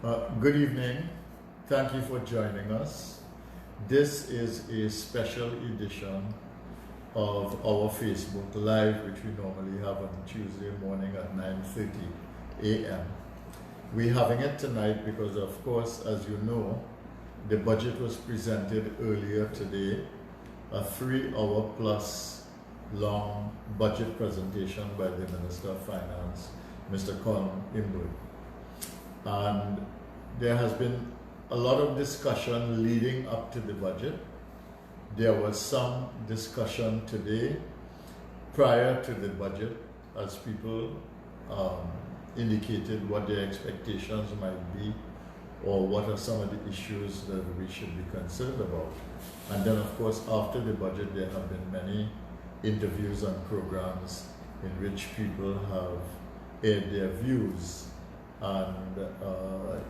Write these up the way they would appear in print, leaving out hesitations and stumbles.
Good evening. Thank you for joining us. This is a special edition of our Facebook Live, which we normally have on Tuesday morning at 9:30 a.m. We're having it tonight because, of course, as you know, the budget was presented earlier today, a 3-hour plus long budget presentation by the Minister of Finance, Mr. Conrad. And there has been a lot of discussion leading up to the budget. There was some discussion today prior to the budget as people indicated what their expectations might be or what are some of the issues that we should be concerned about. And then, of course, after the budget, there have been many interviews and programs in which people have aired their views and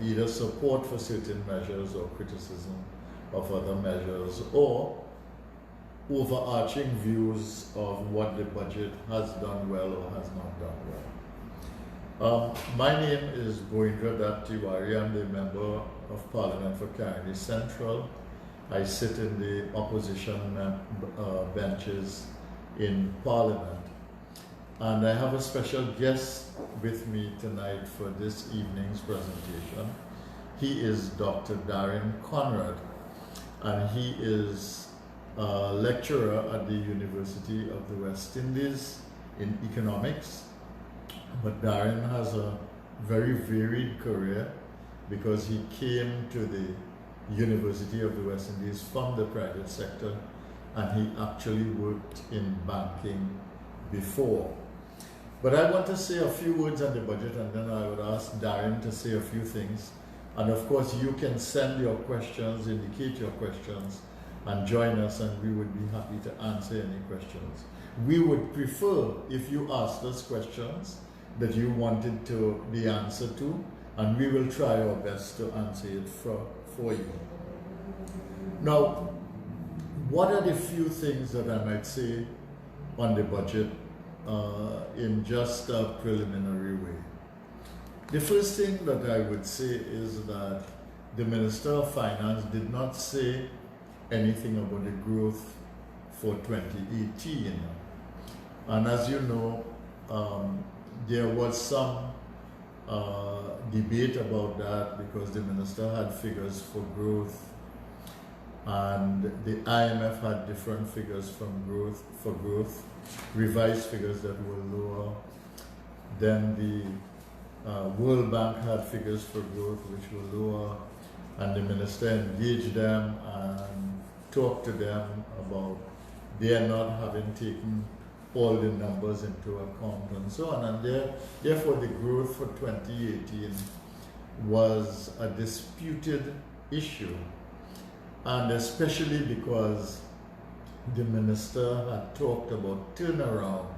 either support for certain measures or criticism of other measures, or overarching views of what the budget has done well or has not done well. My name is Bhoendradatt Tewarie. I'm the Member of Parliament for Caroni Central. I sit in the opposition benches in Parliament. And I have a special guest with me tonight for this evening's presentation. He is Dr. Darren Conrad, and he is a lecturer at the University of the West Indies in economics. But Darren has a very varied career because he came to the University of the West Indies from the private sector, and he actually worked in banking before. But I want to say a few words on the budget, and then I would ask Darren to say a few things. And of course, you can send your questions, indicate your questions, and join us, and we would be happy to answer any questions. We would prefer if you asked us questions that you wanted the answer to, and we will try our best to answer it for you. Now, what are the few things that I might say on the budget in just a preliminary way? The first thing that I would say is that the Minister of Finance did not say anything about the growth for 2018. And as you know, there was some debate about that because the Minister had figures for growth and the IMF had different figures for growth, revised figures that were lower. Then the World Bank had figures for growth which were lower, and the Minister engaged them and talked to them about their not having taken all the numbers into account and so on. And therefore the growth for 2018 was a disputed issue, and especially because the Minister had talked about turnaround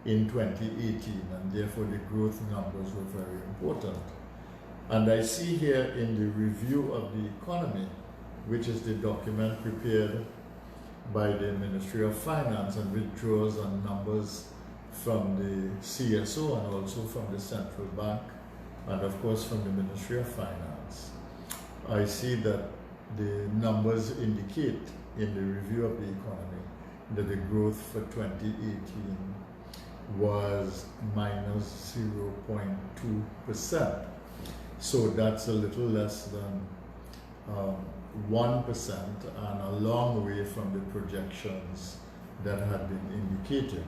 in 2018, and therefore the growth numbers were very important. And I see here in the review of the economy, which is the document prepared by the Ministry of Finance and which draws on numbers from the CSO and also from the Central Bank and of course from the Ministry of Finance. I see that the numbers indicate in the review of the economy that the growth for 2018 was minus 0.2%. So that's a little less than 1% and a long way from the projections that had been indicated.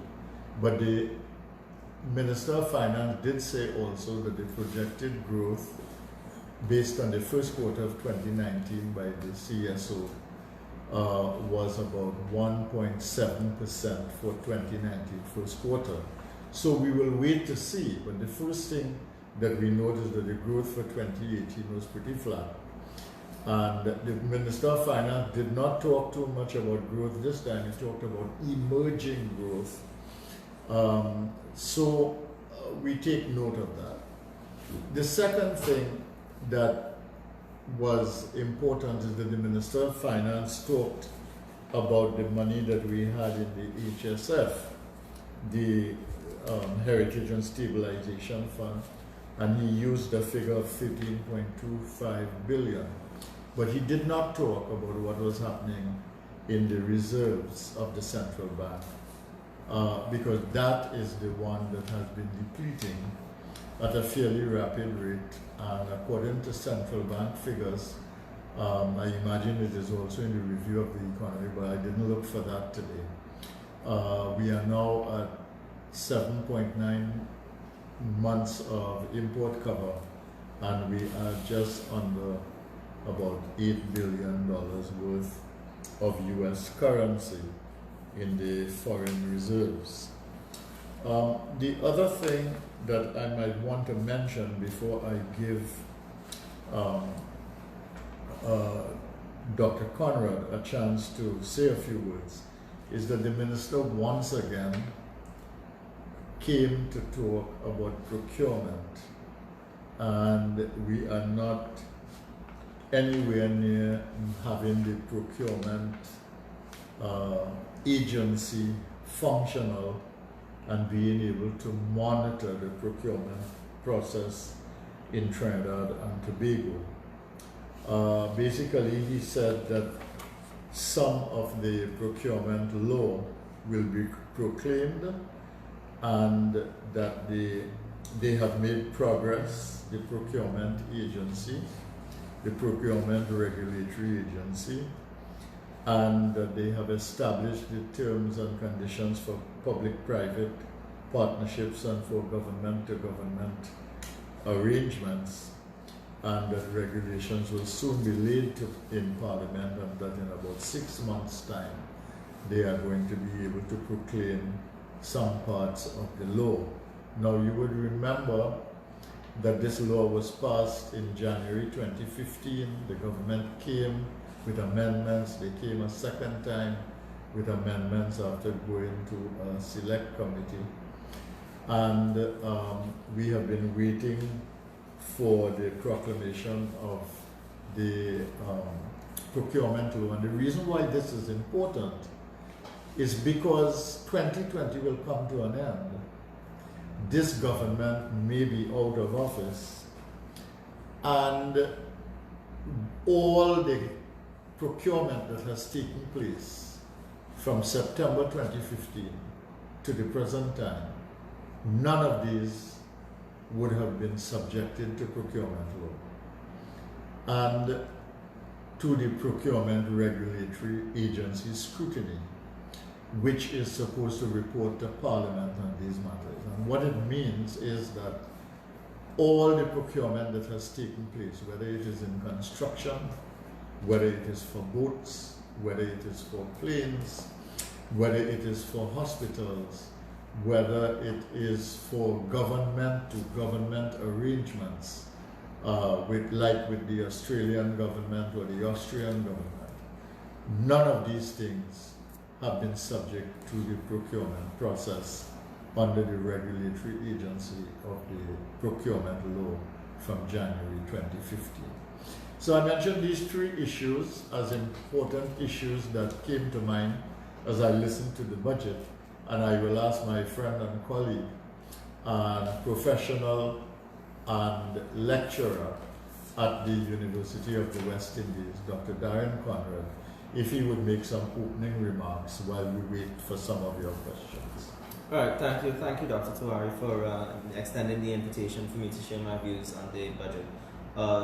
But the Minister of Finance did say also that the projected growth based on the first quarter of 2019 by the CSO was about 1.7% for 2019 first quarter. So we will wait to see, but the first thing that we noticed that the growth for 2018 was pretty flat. And the Minister of Finance did not talk too much about growth this time. He talked about emerging growth. So we take note of that. The second thing that was important is that the Minister of Finance talked about the money that we had in the HSF, the Heritage and Stabilization Fund, and he used a figure of 15.25 billion. But he did not talk about what was happening in the reserves of the central bank, because that is the one that has been depleting at a fairly rapid rate. And according to central bank figures, I imagine it is also in the review of the economy, but I didn't look for that today. We are now at 7.9 months of import cover, and we are just under about $8 billion worth of US currency in the foreign reserves. The other thing that I might want to mention before I give Dr. Conrad a chance to say a few words is that the minister once again came to talk about procurement, and we are not anywhere near having the procurement agency functional and being able to monitor the procurement process in Trinidad and Tobago. Basically, he said that some of the procurement law will be proclaimed, and that they have made progress, the procurement agency, the procurement regulatory agency, and that they have established the terms and conditions for public-private partnerships and for government-to-government arrangements, and that regulations will soon be laid in Parliament, and that in about 6 months' time they are going to be able to proclaim some parts of the law. Now, you would remember that this law was passed in January 2015. The government came with amendments. They came a second time with amendments after going to a select committee. And we have been waiting for the proclamation of the procurement law. And the reason why this is important is because 2020 will come to an end. This government may be out of office, and all the procurement that has taken place from September 2015 to the present time, none of these would have been subjected to procurement law and to the procurement regulatory agency scrutiny, which is supposed to report to Parliament on these matters. And what it means is that all the procurement that has taken place, whether it is in construction, whether it is for boats, whether it is for planes, whether it is for hospitals, whether it is for government-to-government arrangements, with the Australian government or the Austrian government, none of these things have been subject to the procurement process under the regulatory agency of the procurement law from January 2015. So I mentioned these three issues as important issues that came to mind as I listened to the budget, and I will ask my friend and colleague and professional and lecturer at the University of the West Indies, Dr. Darren Conrad, if he would make some opening remarks while we wait for some of your questions. All right, thank you, Dr. Tewarie, for extending the invitation for me to share my views on the budget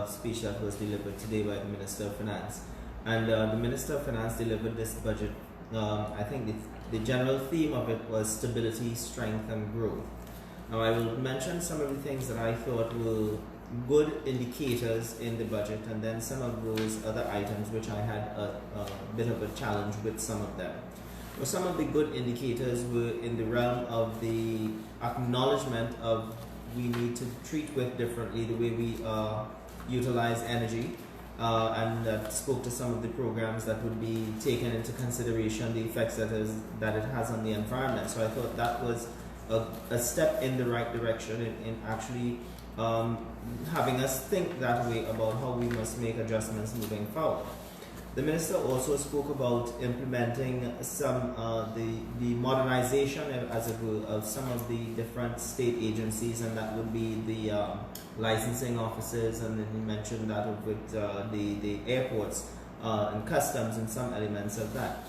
speech that was delivered today by the Minister of Finance. And the Minister of Finance delivered this budget. I think the general theme of it was stability, strength, and growth. Now, I will mention some of the things that I thought were good indicators in the budget, and then some of those other items which I had a bit of a challenge with some of them. Well, some of the good indicators were in the realm of the acknowledgement of we need to treat with differently the way we utilize energy, and that spoke to some of the programs that would be taken into consideration, the effects that it has on the environment. So I thought that was a step in the right direction in actually having us think that way about how we must make adjustments moving forward. The minister also spoke about implementing some the modernization, as it were, of some of the different state agencies, and that would be the licensing offices, and then he mentioned that with the airports and customs and some elements of that.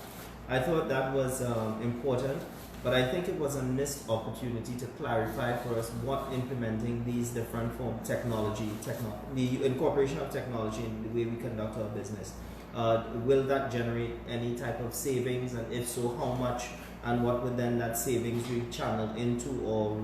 I thought that was important, but I think it was a missed opportunity to clarify for us what implementing these different forms of technology, the incorporation of technology in the way we conduct our business. Will that generate any type of savings, and if so, how much, and what would then that savings be channeled into or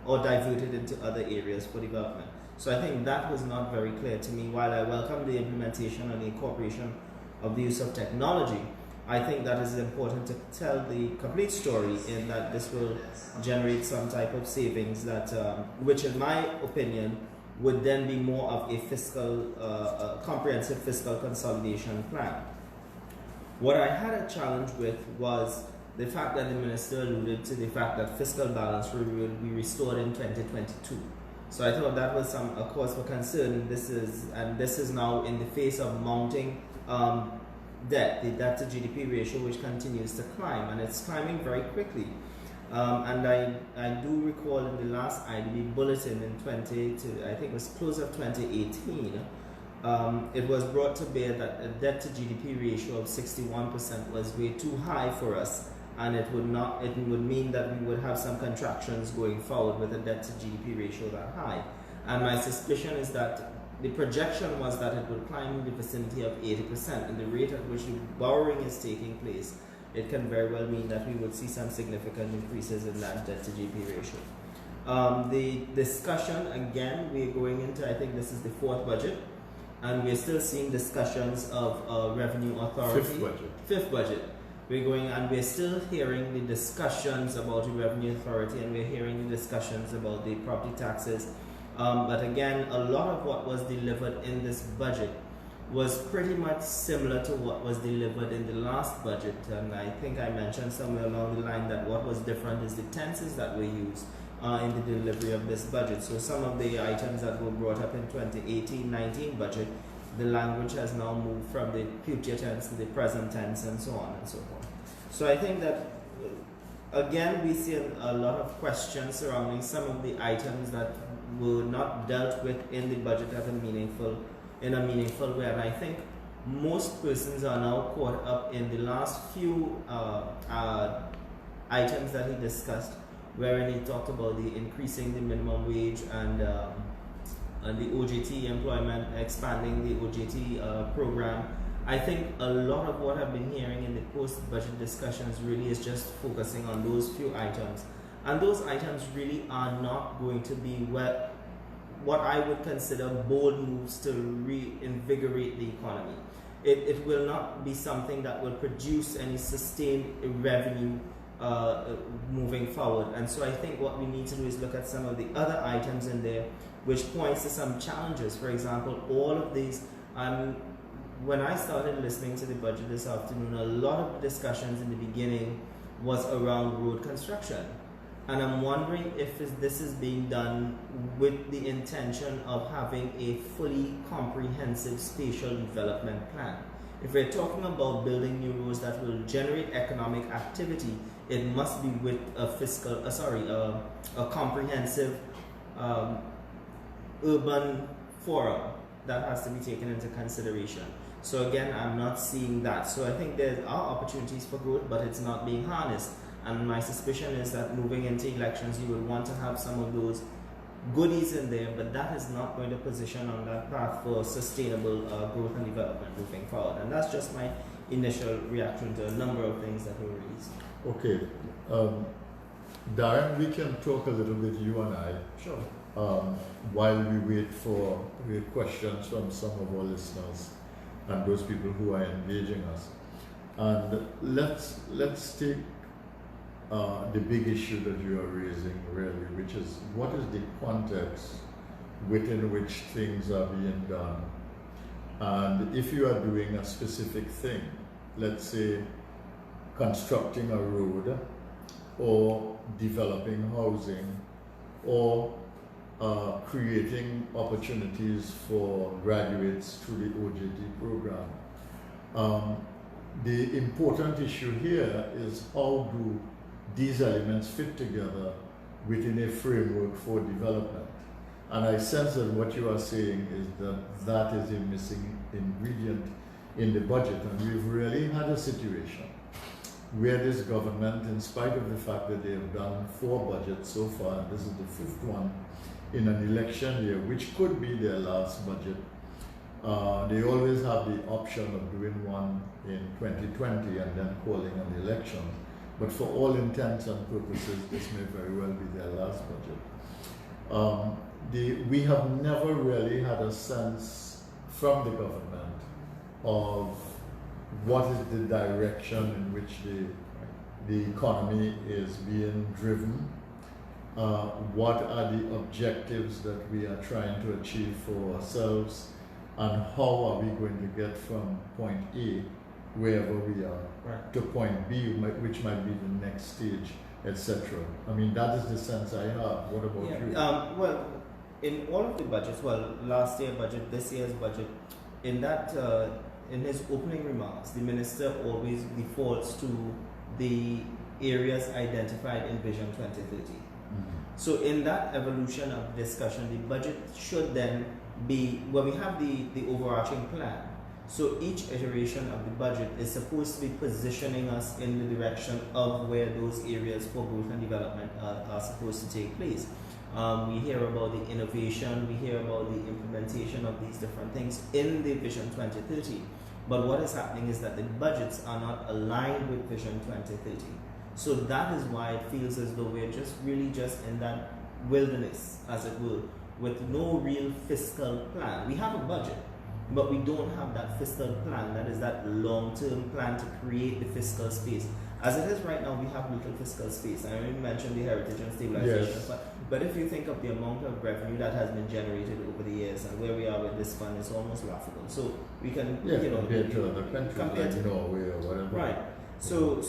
or diverted into other areas for development? So I think that was not very clear to me. While I welcome the implementation and the incorporation of the use of technology, I think that is important to tell the complete story, in that this will generate some type of savings that, which in my opinion, would then be more of a fiscal, comprehensive fiscal consolidation plan. What I had a challenge with was the fact that the minister alluded to the fact that fiscal balance will be restored in 2022. So I thought that was a cause for concern. This is now in the face of mounting debt, the debt to GDP ratio, which continues to climb, and it's climbing very quickly. And I do recall in the last IDB bulletin in I think it was close of 2018, it was brought to bear that a debt to GDP ratio of 61% was way too high for us, and it would mean that we would have some contractions going forward with a debt to GDP ratio that high. And my suspicion is that the projection was that it would climb in the vicinity of 80%, and the rate at which the borrowing is taking place, it can very well mean that we would see some significant increases in that debt to GDP ratio. The discussion, again, we're going into, I think this is the fourth budget, and we're still seeing discussions of revenue authority. Fifth budget. We're still hearing the discussions about the revenue authority, and we're hearing the discussions about the property taxes. But again, a lot of what was delivered in this budget was pretty much similar to what was delivered in the last budget, and I think I mentioned somewhere along the line that what was different is the tenses that were used in the delivery of this budget. So some of the items that were brought up in 2018-19 budget, the language has now moved from the future tense to the present tense, and so on and so forth. So I think that again we see a lot of questions surrounding some of the items that were not dealt with in the budget in a meaningful way, and I think most persons are now caught up in the last few items that he discussed, wherein he talked about the increasing the minimum wage and the OJT employment, expanding the OJT program. I think a lot of what I've been hearing in the post-budget discussions really is just focusing on those few items, and those items really are not going to be what I would consider bold moves to reinvigorate the economy. It will not be something that will produce any sustained revenue moving forward. And so I think what we need to do is look at some of the other items in there, which points to some challenges. For example, all of these, when I started listening to the budget this afternoon, a lot of the discussions in the beginning was around road construction. And I'm wondering if this is being done with the intention of having a fully comprehensive spatial development plan. If we're talking about building new roads that will generate economic activity, it must be with a comprehensive urban forum that has to be taken into consideration. So again, I'm not seeing that. So I think there are opportunities for growth, but it's not being harnessed. And my suspicion is that moving into elections, you would want to have some of those goodies in there, but that is not going to position on that path for sustainable growth and development moving forward. And that's just my initial reaction to a number of things that were raised. Okay. Darren, we can talk a little bit, you and I. Sure. While we wait for questions from some of our listeners and those people who are engaging us. And let's take the big issue that you are raising, really, which is what is the context within which things are being done. And if you are doing a specific thing, let's say constructing a road or developing housing or creating opportunities for graduates through the OJT program. The important issue here is how do these elements fit together within a framework for development. And I sense that what you are saying is that that is a missing ingredient in the budget. And we've really had a situation where this government, in spite of the fact that they have done 4 budgets so far, and this is the 5th one in an election year, which could be their last budget, they always have the option of doing one in 2020 and then calling an election. But for all intents and purposes, this may very well be their last budget. We have never really had a sense from the government of what is the direction in which the economy is being driven, what are the objectives that we are trying to achieve for ourselves, and how are we going to get from point A, wherever we are, to point B, which might be the next stage, etc. I mean, that is the sense I have. What about you? Well, in all of the budgets, last year's budget, this year's budget, in his opening remarks, the minister always defaults to the areas identified in Vision 2030. So in that evolution of discussion, the budget should then be, we have the overarching plan. So each iteration of the budget is supposed to be positioning us in the direction of where those areas for growth and development are supposed to take place. We hear about the innovation, we hear about the implementation of these different things in the Vision 2030. But what is happening is that the budgets are not aligned with Vision 2030. So that is why it feels as though we're just in that wilderness, as it were, with no real fiscal plan. We have a budget, but we don't have that fiscal plan, that is that long-term plan to create the fiscal space. As it is right now, we have little fiscal space. I already mentioned the heritage and stabilization fund, but if you think of the amount of revenue that has been generated over the years and where we are with this fund, it's almost laughable. So we can, compared to other countries like Norway or whatever. Right. So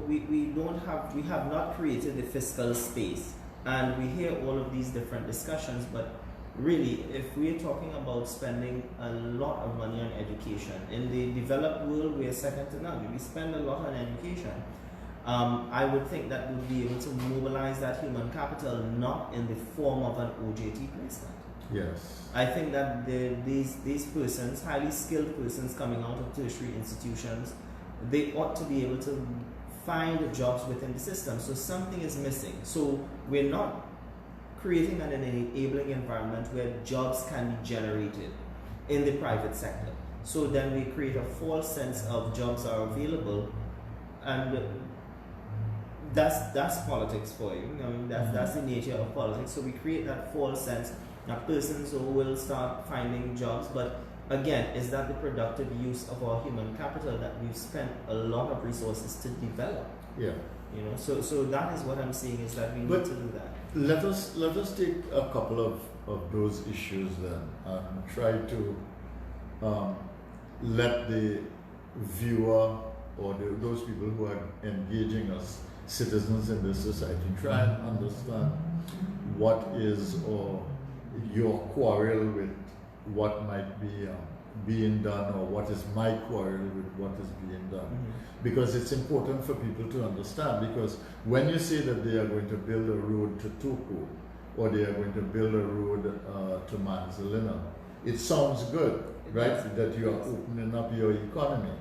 we have not created the fiscal space, and we hear all of these different discussions, but really, if we're talking about spending a lot of money on education, in the developed world, we are second to none. We spend a lot on education. I would think that we'll be able to mobilize that human capital not in the form of an OJT placement. Yes. I think that these persons, highly skilled persons coming out of tertiary institutions, they ought to be able to find jobs within the system. So something is missing. So we're not creating an enabling environment where jobs can be generated in the private sector. So then we create a false sense of jobs are available, and that's politics for you. I mean, that's the nature of politics. So we create that false sense that persons will start finding jobs, but again, is that the productive use of our human capital that we've spent a lot of resources to develop? Yeah. So that is what I'm saying, is that we need to do that. Let us take a couple of those issues then and try to let the viewer or those people who are engaging us, citizens in this society, try and understand what is your quarrel with what might be being done, or what is my quarrel with what is being done. Because it's important for people to understand, because when you say that they are going to build a road to Tobago, or they are going to build a road to Manzalina, it sounds good, right? That you are opening up your economy.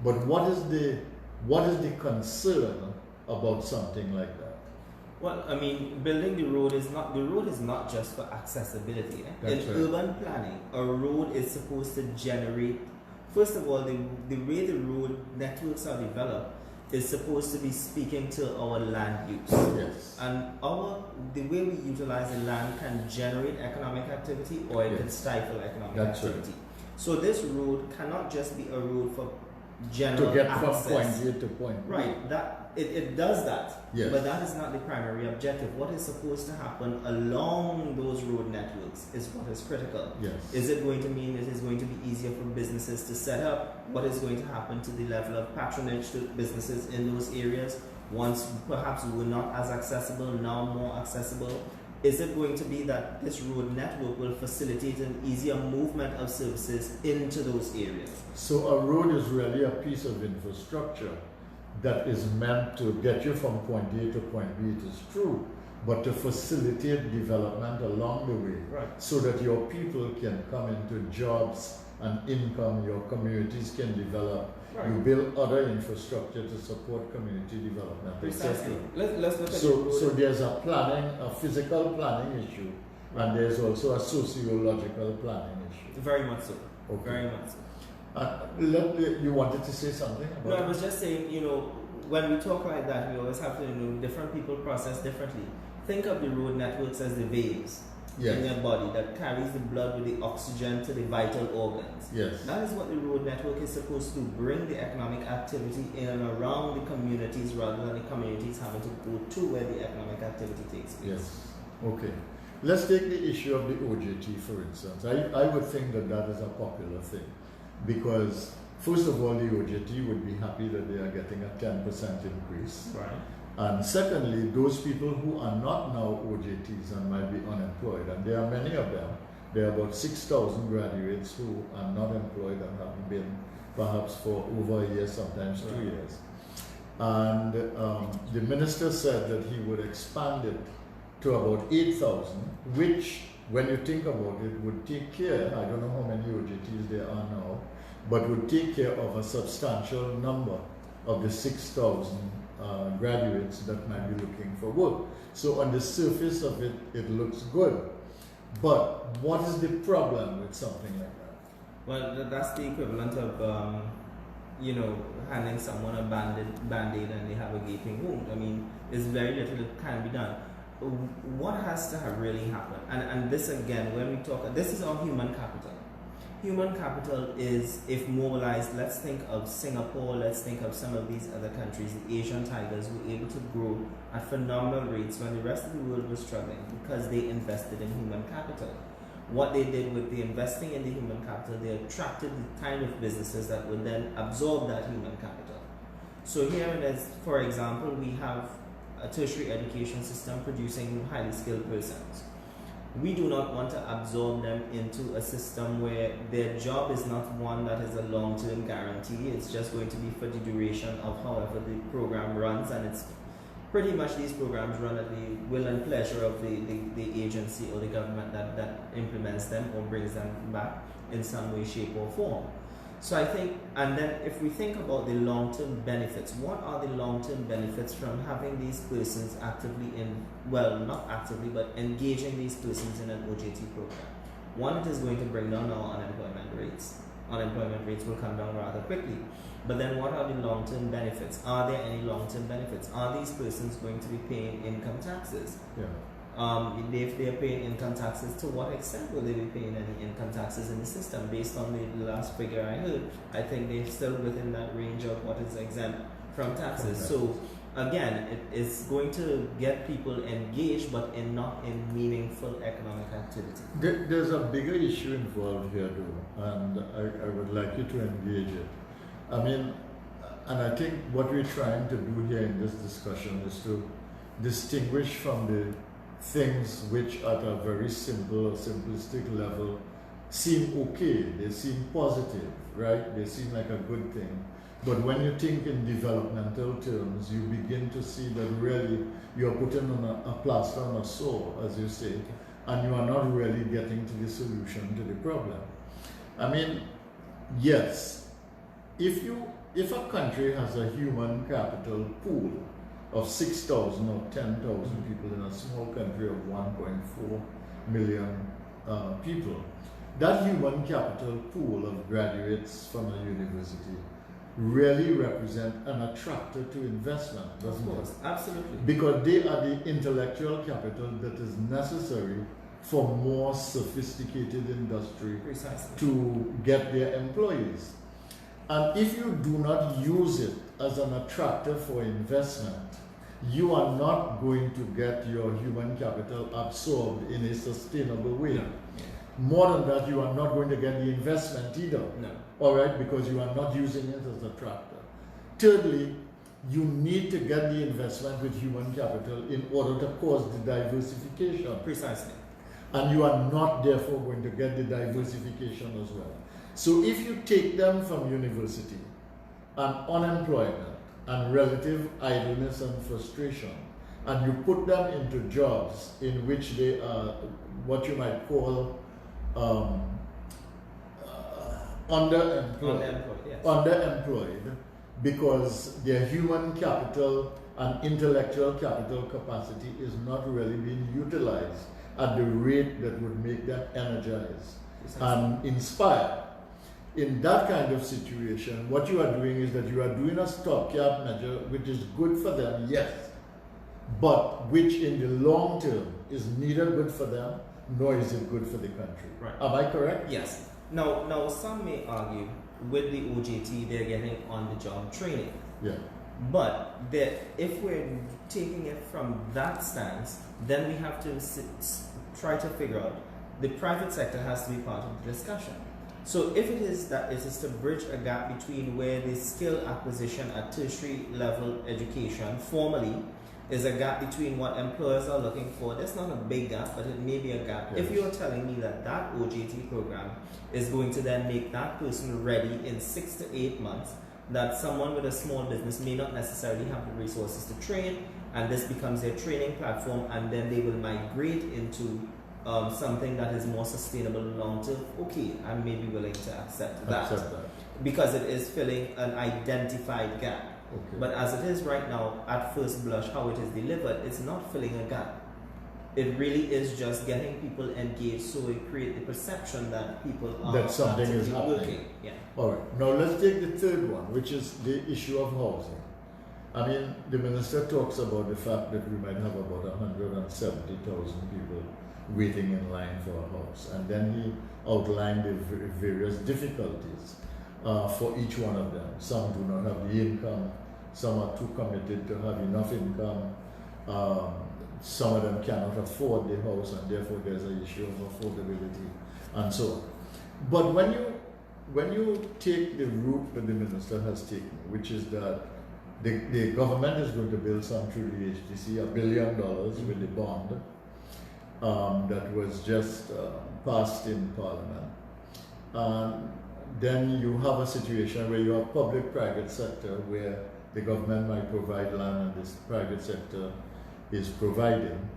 But what is the concern about something like that? Well, I mean, building the road is not just for accessibility. In urban planning, a road is supposed to generate, first of all, the way the road networks are developed is supposed to be speaking to our land use. Yes. And the way we utilize the land can generate economic activity, or it can stifle economic activity. So this road cannot just be a road for general to get access. from point A to point B. Right, that it does that, yes. But that is not the primary objective. What is supposed to happen along those road networks is what is critical. Yes. Is it going to mean it is going to be easier for businesses to set up? What is going to happen to the level of patronage to businesses in those areas? Once perhaps were not as accessible, now more accessible. is it going to be that this road network will facilitate an easier movement of services into those areas? So a road is really a piece of infrastructure that is meant to get you from point A to point B, it is true, but to facilitate development along the way, right, so that your people can come into jobs and income, your communities can develop. right. You build other infrastructure to support community development. Precisely. Let's look at So there's a planning, a physical planning issue, and there's also a sociological planning issue. Very much so. Okay. Very much so. You wanted to say something about No, I was just saying, when we talk like that, we always have to different people process differently. Think of the road networks as the veins in your body that carries the blood with the oxygen to the vital organs. Yes. That is what the road network is supposed to bring the economic activity in and around the communities rather than the communities having to go to where the economic activity takes place. Yes. Okay. Let's take the issue of the OJT, for instance. I would think that is a popular thing because, first of all, the OJT would be happy that they are getting a 10% increase. Right. And secondly, those people who are not now OJTs and might be unemployed, and there are many of them, there are about 6,000 graduates who are not employed and have been perhaps for over a year, sometimes 2 years. And the minister said that he would expand it to about 8,000, which, when you think about it, would take care, I don't know how many OJTs there are now, but would take care of a substantial number of the 6,000 graduates that might be looking for work. So on the surface of it, it looks good. But what is the problem with something like that? Well, that's the equivalent of, handing someone a band-aid and they have a gaping wound. I mean, there's very little that can be done. What has to have really happened? And this again, when we talk, this is our human capital. Human capital is, if mobilized, let's think of Singapore, let's think of some of these other countries, the Asian tigers were able to grow at phenomenal rates when the rest of the world was struggling because they invested in human capital. What they did with the investing in the human capital, they attracted the kind of businesses that would then absorb that human capital. So here it is, for example, we have a tertiary education system producing highly skilled persons. We do not want to absorb them into a system where their job is not one that is a long-term guarantee. It's just going to be for the duration of however the program runs, and it's pretty much these programs run at the will and pleasure of the agency or the government that implements them or brings them back in some way, shape or form. So I think, and then if we think about the long-term benefits, what are the long-term benefits from having these persons actively not actively, but engaging these persons in an OJT program? One, it is going to bring down our unemployment rates. Unemployment rates will come down rather quickly. But then what are the long-term benefits? Are there any long-term benefits? Are these persons going to be paying income taxes? Yeah. If they are paying income taxes, to what extent will they be paying any income taxes in the system? Based on the last figure I heard, I think they're still within that range of what is exempt from taxes. So again, it is going to get people engaged, but not in meaningful economic activity. There's a bigger issue involved here though, and I would like you to engage it. I mean, and I think what we're trying to do here in this discussion is to distinguish from the things which at a very simple or simplistic level seem okay, they seem positive, right? They seem like a good thing. But when you think in developmental terms, you begin to see that really you're putting on a plaster on a sore, as you say, and you are not really getting to the solution to the problem. I mean, yes, if a country has a human capital pool of 6,000 or 10,000 people in a small country of 1.4 million people, that human capital pool of graduates from a university really represent an attractor to investment, doesn't it? Of course, absolutely. Because they are the intellectual capital that is necessary for more sophisticated industry Precisely. to get their employees. And if you do not use it as an attractor for investment, you are not going to get your human capital absorbed in a sustainable way. No. More than that, you are not going to get the investment either. No. All right, because you are not using it as a attractor. Thirdly, you need to get the investment with human capital in order to cause the diversification. Precisely. And you are not therefore going to get the diversification as well. So if you take them from university and unemployment and relative idleness and frustration, and you put them into jobs in which they are what you might call underemployed, Yes. underemployed, because their human capital and intellectual capital capacity is not really being utilized at the rate that would make them energized and inspired. In that kind of situation, what you are doing is that you are doing a stopgap measure which is good for them, yes, but which in the long term is neither good for them nor is it good for the country. Right. Am I correct? Yes. Now some may argue with the OJT they're getting on-the-job training. Yeah. But if we're taking it from that stance, then we have to try to figure out the private sector has to be part of the discussion. So if it is that it is to bridge a gap between where the skill acquisition at tertiary level education formally is a gap between what employers are looking for, that's not a big gap, but it may be a gap. Yes. If you're telling me that that OJT program is going to then make that person ready in 6 to 8 months, that someone with a small business may not necessarily have the resources to train, and this becomes their training platform, and then they will migrate into something that is more sustainable long term. Okay, I may be willing to accept that because it is filling an identified gap. Okay. But as it is right now, at first blush, how it is delivered, it's not filling a gap. It really is just getting people engaged, so it creates the perception that people are that something is actively happening. working. Yeah. All right. Now let's take the third one, which is the issue of housing. I mean, the minister talks about the fact that we might have about 170,000 people waiting in line for a house, and then he outlined the various difficulties for each one of them. Some do not have the income, some are too committed to have enough income, some of them cannot afford the house, and therefore there's an issue of affordability and so on. But when you take the route that the minister has taken, which is that the government is going to build some through the HTC, $1 billion with the bond that was just passed in Parliament. Then you have a situation where you have public-private sector where the government might provide land and this private sector is providing.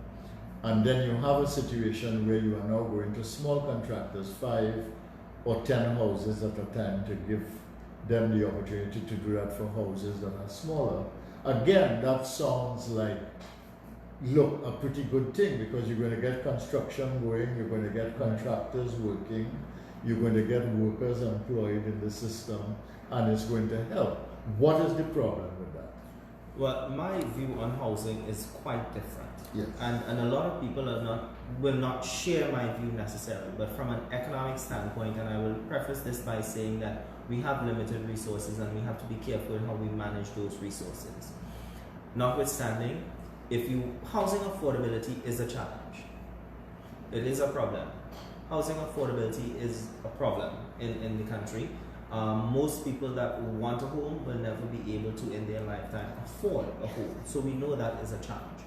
And then you have a situation where you are now going to small contractors, 5 or 10 houses at a time, to give them the opportunity to do that for houses that are smaller. Again, that sounds like, look, a pretty good thing, because you're going to get construction going, you're going to get contractors working, you're going to get workers employed in the system, and it's going to help. What is the problem with that? Well, my view on housing is quite different. Yes. And a lot of people will not share my view necessarily, but from an economic standpoint, and I will preface this by saying that we have limited resources and we have to be careful in how we manage those resources. Notwithstanding, housing affordability is a challenge. It is a problem. Housing affordability is a problem in the country. Most people that want a home will never be able to in their lifetime afford a home. So we know that is a challenge.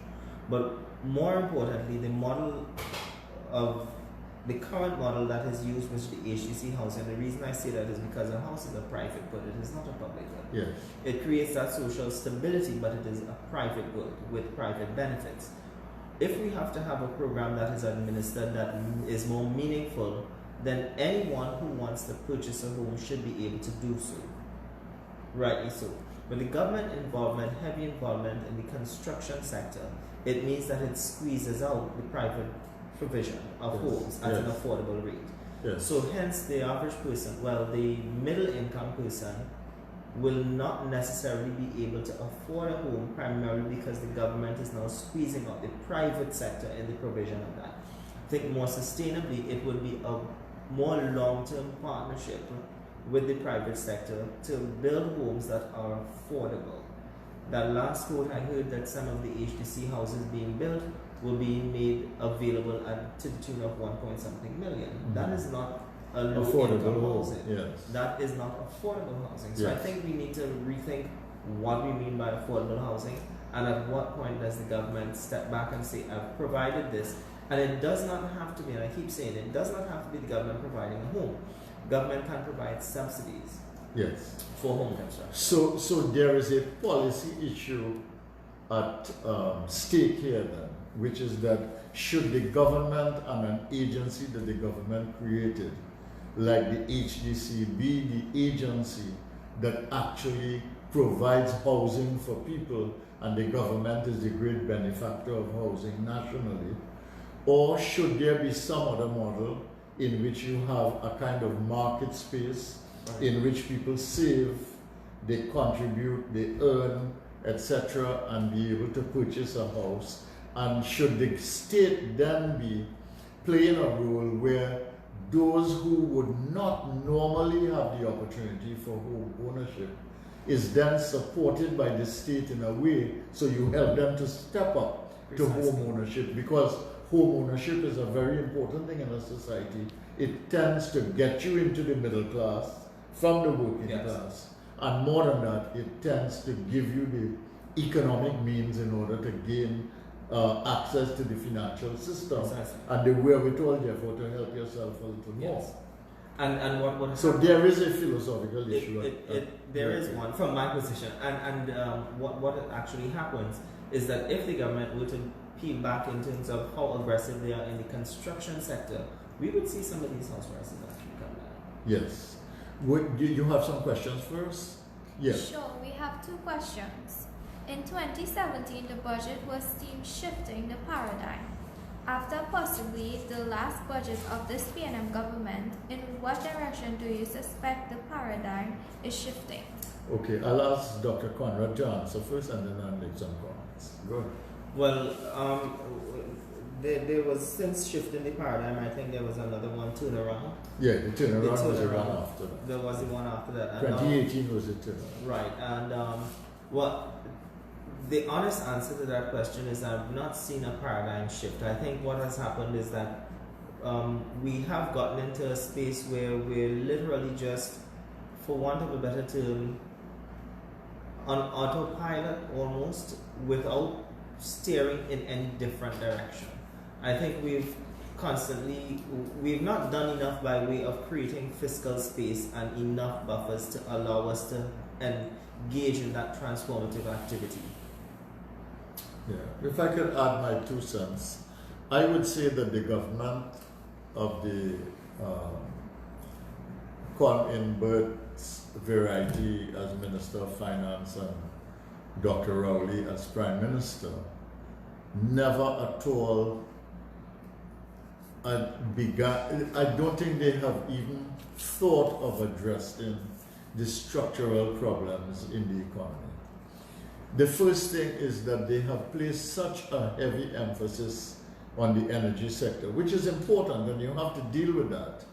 But more importantly, the current model that is used with the HTC housing, the reason I say that is because a house is a private good, it is not a public good. Yes. It creates that social stability, but it is a private good with private benefits. If we have to have a program that is administered that is more meaningful, then anyone who wants to purchase a home should be able to do so. Rightly so. But the government involvement, heavy involvement in the construction sector, it means that it squeezes out the private provision of homes at an affordable rate. Yes. So hence the average person, the middle income person will not necessarily be able to afford a home, primarily because the government is now squeezing out the private sector in the provision of that. I think more sustainably, it would be a more long-term partnership with the private sector to build homes that are affordable. That last quote I heard that some of the HTC houses being built will be made available to the tune of 1.something million. Mm-hmm. That is not a low affordable housing. Yes. That is not affordable housing. So I think we need to rethink what we mean by affordable housing, and at what point does the government step back and say, I've provided this, and it does not have to be, and I keep saying it does not have to be the government providing a home. Government can provide subsidies, yes, for home construction. So there is a policy issue at stake here then, which is that should the government and an agency that the government created, like the HDC, be the agency that actually provides housing for people, and the government is the great benefactor of housing nationally, or should there be some other model in which you have a kind of market space in which people save, they contribute, they earn, etc., and be able to purchase a house? And should the state then be playing a role where those who would not normally have the opportunity for home ownership is then supported by the state in a way so you help them to step up to home ownership? Because home ownership is a very important thing in a society. It tends to get you into the middle class from the working class, and more than that, it tends to give you the economic means in order to gain access to the financial system and the wherewithal, therefore, to help yourself a little more. And what so there is a philosophical issue. There is one from my position, and what actually happens is that if the government were to peel back in terms of how aggressive they are in the construction sector, we would see some of these house prices actually come down. Yes. Would you have some questions first? Yes. Sure, we have two questions. In 2017, the budget was deemed shifting the paradigm. After possibly the last budget of this PNM government, in what direction do you suspect the paradigm is shifting? Okay, I'll ask Dr. Conrad to answer first, and then I'll make some comments. Go ahead. Well, there was, since shifting the paradigm, I think there was another one, turnaround. Yeah, the turnaround was the one after that. There was the one after that. And 2018 was the turnaround. Right, and well, the honest answer to that question is I've not seen a paradigm shift. I think what has happened is that we have gotten into a space where we're literally just, for want of a better term, on autopilot almost, without steering in any different direction. I think we've not done enough by way of creating fiscal space and enough buffers to allow us to engage in that transformative activity. Yeah, if I could add my 2 cents, I would say that the government of the in Bert's variety as Minister of Finance and Dr. Rowley as Prime Minister never at all I don't think they have even thought of addressing the structural problems in the economy. The first thing is that they have placed such a heavy emphasis on the energy sector, which is important, and you have to deal with that.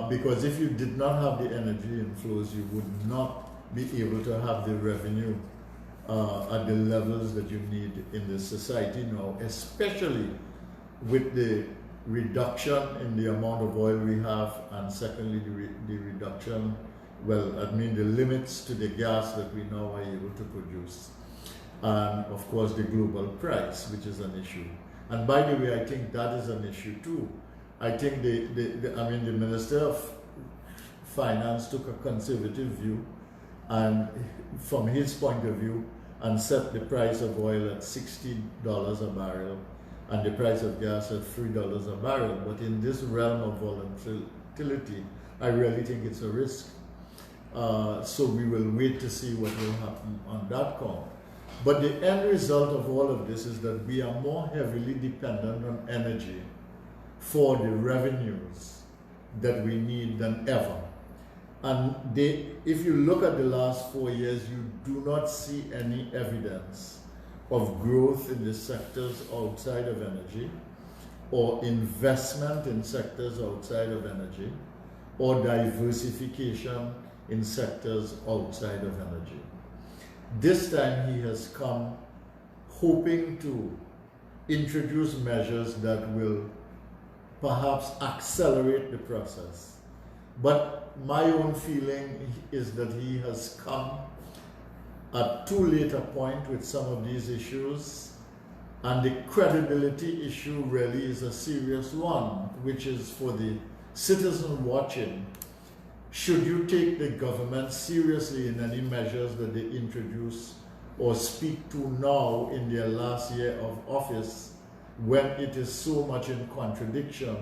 Because if you did not have the energy inflows, you would not be able to have the revenue at the levels that you need in the society now, especially with the reduction in the amount of oil we have, and secondly, the reduction, the limits to the gas that we now are able to produce. And of course, the global price, which is an issue. And by the way, I think that is an issue too. I think the Minister of Finance took a conservative view, and from his point of view, and set the price of oil at $60 a barrel and the price of gas at $3 a barrel. But in this realm of volatility, I really think it's a risk. So we will wait to see what will happen on that count. But the end result of all of this is that we are more heavily dependent on energy for the revenues that we need than ever. And if you look at the last 4 years, you do not see any evidence of growth in the sectors outside of energy, or investment in sectors outside of energy, or diversification in sectors outside of energy. This time he has come hoping to introduce measures that will perhaps accelerate the process. But my own feeling is that he has come at too late a point with some of these issues, and the credibility issue really is a serious one, which is for the citizen watching. Should you take the government seriously in any measures that they introduce or speak to now in their last year of office, when it is so much in contradiction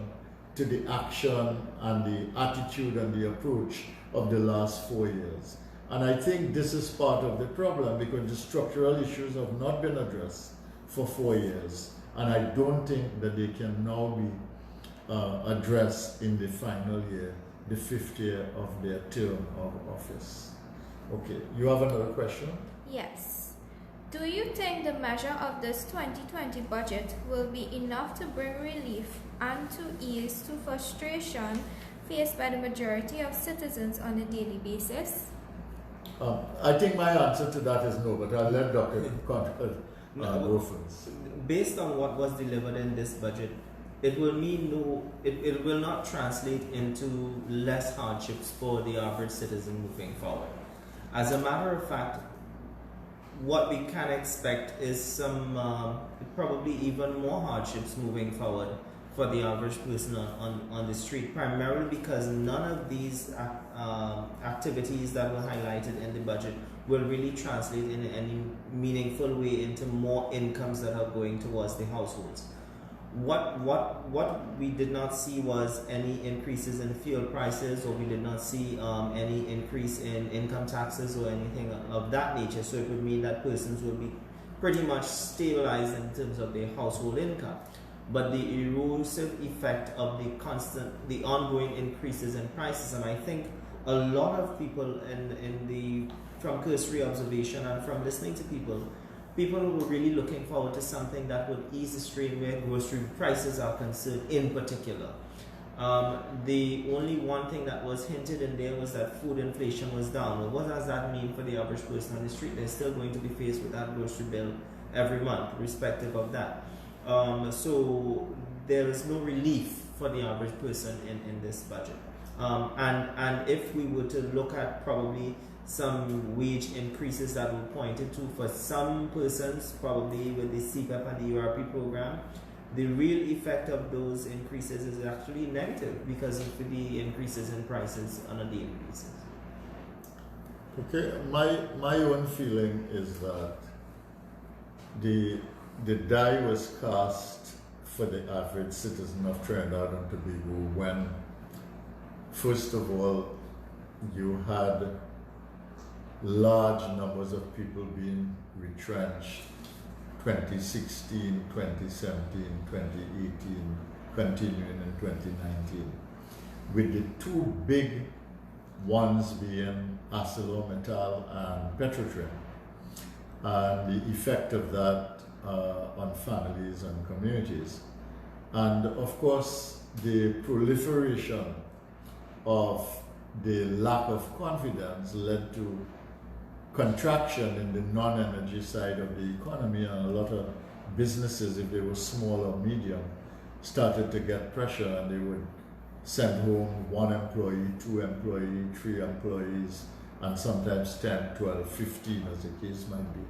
to the action and the attitude and the approach of the last 4 years? And I think this is part of the problem, because the structural issues have not been addressed for 4 years, and I don't think that they can now be addressed in the final year, the 5th year of their term of office. Okay, you have another question? Yes. Do you think the measure of this 2020 budget will be enough to bring relief and to ease to frustration faced by the majority of citizens on a daily basis? I think my answer to that is no, but I'll let Dr. Conrad go first. Based on what was delivered in this budget, it will mean it will not translate into less hardships for the average citizen moving forward. As a matter of fact, what we can expect is some probably even more hardships moving forward for the average person on the street, primarily because none of these activities that were highlighted in the budget will really translate in any meaningful way into more incomes that are going towards the households. What we did not see was any increases in fuel prices, or we did not see any increase in income taxes or anything of that nature. So it would mean that persons will be pretty much stabilized in terms of their household income. But the erosive effect of the ongoing increases in prices, and I think a lot of people from cursory observation and from listening to people were really looking forward to something that would ease the strain where grocery prices are concerned in particular. The only one thing that was hinted in there was that food inflation was down. Well, what does that mean for the average person on the street? They're still going to be faced with that grocery bill every month, irrespective of that. So there is no relief for the average person in this budget. And if we were to look at probably some wage increases that were pointed to for some persons, probably with the CPEP and the URP program, the real effect of those increases is actually negative because of the increases in prices on a daily basis. Okay, my own feeling is that the die was cast for the average citizen of Trinidad and Tobago when, first of all, you had large numbers of people being retrenched 2016, 2017, 2018, continuing in 2019, with the two big ones being ArcelorMittal and Petrotrin, and the effect of that on families and communities. And of course, the proliferation of the lack of confidence led to contraction in the non-energy side of the economy, and a lot of businesses, if they were small or medium, started to get pressure, and they would send home 1 employee, 2 employees, 3 employees, and sometimes 10, 12, 15 as the case might be.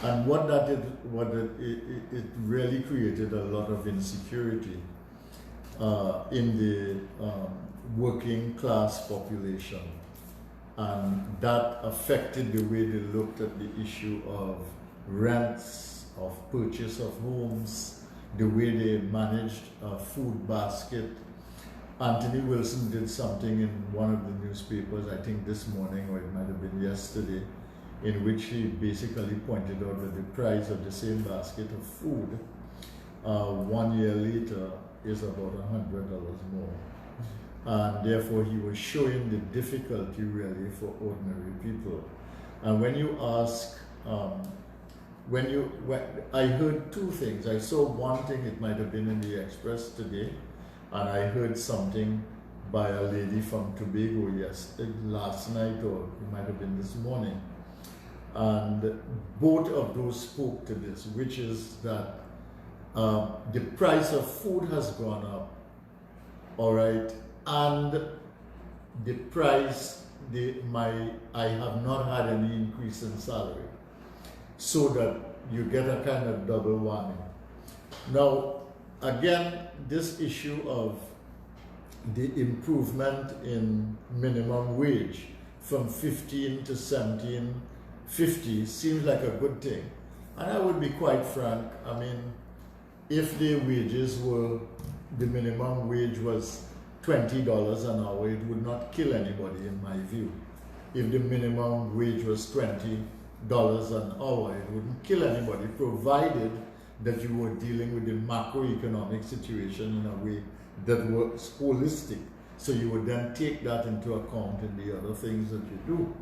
And what that did, it really created a lot of insecurity in the working class population. And that affected the way they looked at the issue of rents, of purchase of homes, the way they managed a food basket. Anthony Wilson did something in one of the newspapers, I think this morning, or it might have been yesterday, in which he basically pointed out that the price of the same basket of food 1 year later is about $100 more. And therefore he was showing the difficulty really for ordinary people. And when you ask, I heard two things. I saw one thing, it might have been in the Express today, and I heard something by a lady from Tobago last night, or it might have been this morning. And both of those spoke to this, which is that the price of food has gone up, all right, and the price I have not had any increase in salary, so that you get a kind of double whammy. Now, again, this issue of the improvement in minimum wage from 15 to 17.50 seems like a good thing. And I would be quite frank, I mean, if the minimum wage was $20 an hour, it would not kill anybody in my view. If the minimum wage was $20 an hour, it wouldn't kill anybody, provided that you were dealing with the macroeconomic situation in a way that was holistic. So you would then take that into account in the other things that you do.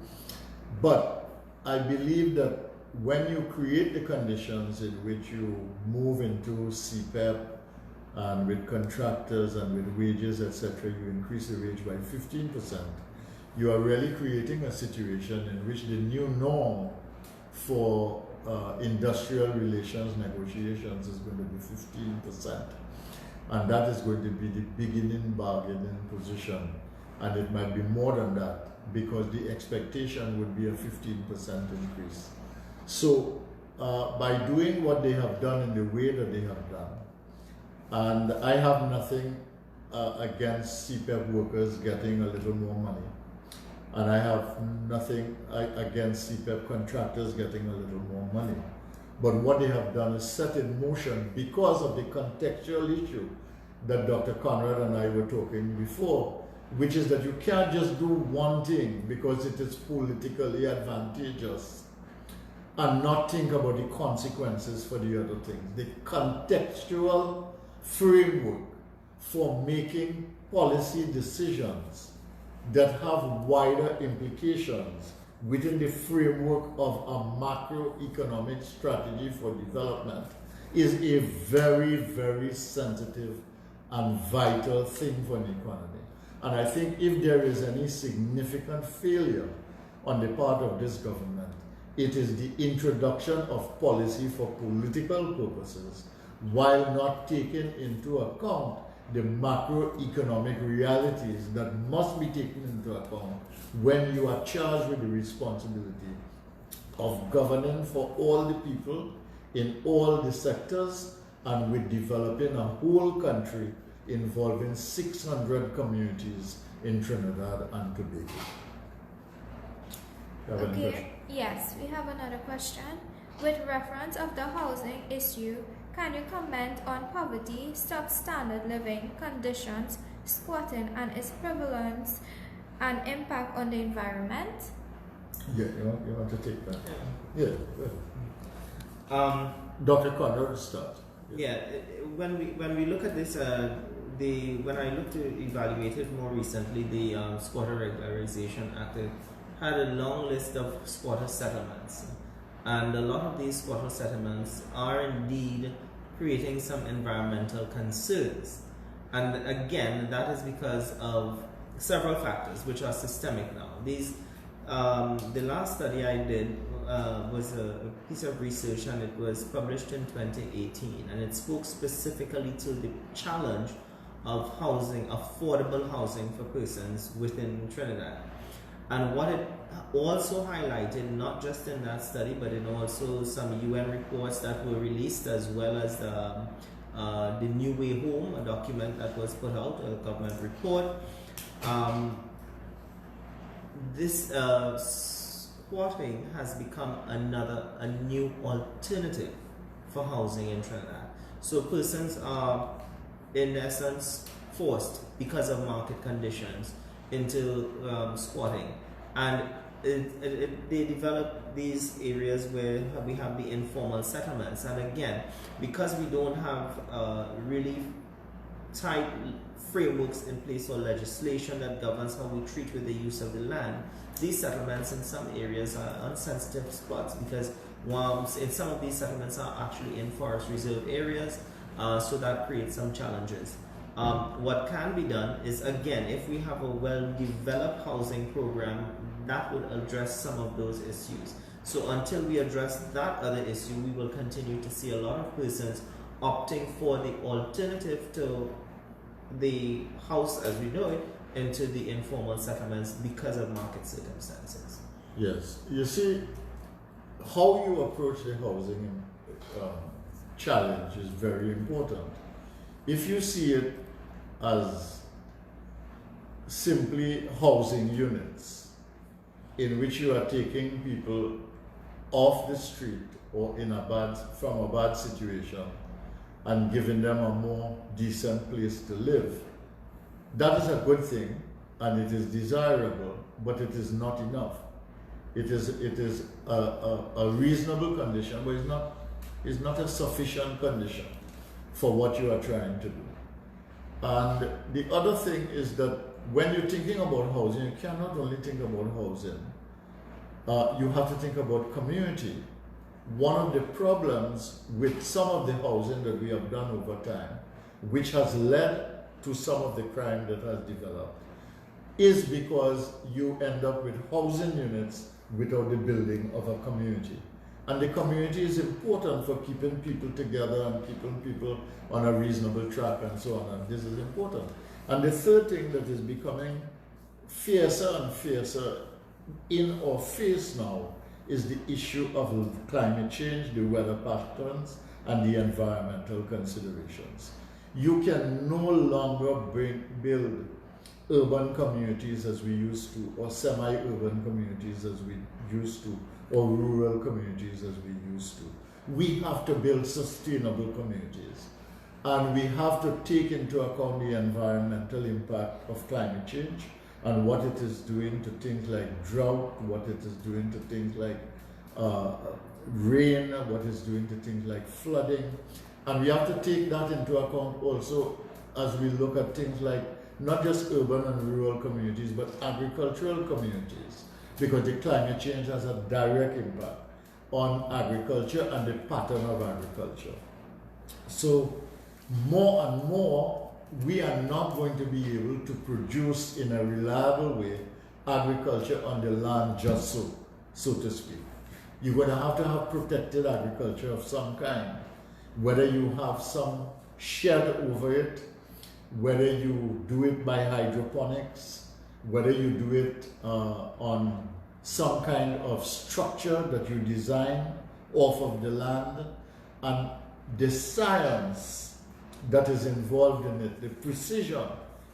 But I believe that when you create the conditions in which you move into CPEP and with contractors and with wages, etc., you increase the wage by 15%, you are really creating a situation in which the new norm for industrial relations negotiations is going to be 15%. And that is going to be the beginning bargaining position. And it might be more than that, because the expectation would be a 15% increase. So by doing what they have done in the way that they have done, and I have nothing against CPEP workers getting a little more money, and I have nothing against CPEP contractors getting a little more money. But what they have done is set in motion, because of the contextual issue that Dr. Conrad and I were talking before, which is that you can't just do one thing because it is politically advantageous and not think about the consequences for the other things. The contextual framework for making policy decisions that have wider implications within the framework of a macroeconomic strategy for development is a very, very sensitive and vital thing for an economy. And I think if there is any significant failure on the part of this government, it is the introduction of policy for political purposes while not taking into account the macroeconomic realities that must be taken into account when you are charged with the responsibility of governing for all the people in all the sectors and with developing a whole country involving 600 communities in Trinidad and Tobago. Okay, yes, we have another question. With reference of the housing issue, can you comment on poverty, substandard living conditions, squatting and its prevalence and impact on the environment? Yeah, you want to take that? Yeah. Yeah. Dr. Conrad, start. Yeah. When we look at this, when I looked to evaluate it more recently, the Squatter Regularization Act had a long list of squatter settlements, and a lot of these squatter settlements are indeed creating some environmental concerns. And again, that is because of several factors which are systemic now. These, the last study I did was a piece of research, and it was published in 2018, and it spoke specifically to the challenge of housing, affordable housing for persons within Trinidad. And what it also highlighted, not just in that study, but in also some UN reports that were released, as well as the New Way Home, a document that was put out, a government report. This squatting has become a new alternative for housing in Trinidad. So persons are, in essence, forced, because of market conditions, into squatting, and they develop these areas where we have the informal settlements. And again, because we don't have really tight frameworks in place or legislation that governs how we treat with the use of the land, these settlements in some areas are unsensitive spots, because in some of these settlements are actually in forest reserve areas, so that creates some challenges. What can be done is, again, if we have a well-developed housing program, that would address some of those issues. So until we address that other issue, we will continue to see a lot of persons opting for the alternative to the house as we know it into the informal settlements because of market circumstances. Yes. You see, how you approach the housing challenge is very important. If you see it as simply housing units in which you are taking people off the street or from a bad situation and giving them a more decent place to live, that is a good thing and it is desirable, but it is not enough. It is a reasonable condition, but it's not a sufficient condition for what you are trying to do. And the other thing is that when you're thinking about housing, you cannot only think about housing. You have to think about community. One of the problems with some of the housing that we have done over time, which has led to some of the crime that has developed, is because you end up with housing units without the building of a community. And the community is important for keeping people together and keeping people on a reasonable track and so on, and this is important. And the third thing that is becoming fiercer and fiercer in our face now is the issue of climate change, the weather patterns, and the environmental considerations. You can no longer build urban communities as we used to, or semi-urban communities as we used to, or rural communities as we used to. We have to build sustainable communities, and we have to take into account the environmental impact of climate change and what it is doing to things like drought, what it is doing to things like rain, what it's doing to things like flooding. And we have to take that into account also as we look at things like not just urban and rural communities, but agricultural communities, because the climate change has a direct impact on agriculture and the pattern of agriculture. So more and more, we are not going to be able to produce in a reliable way agriculture on the land just so to speak. You're going to have protected agriculture of some kind, whether you have some shed over it, whether you do it by hydroponics, whether you do it on some kind of structure that you design off of the land, and the science that is involved in it, the precision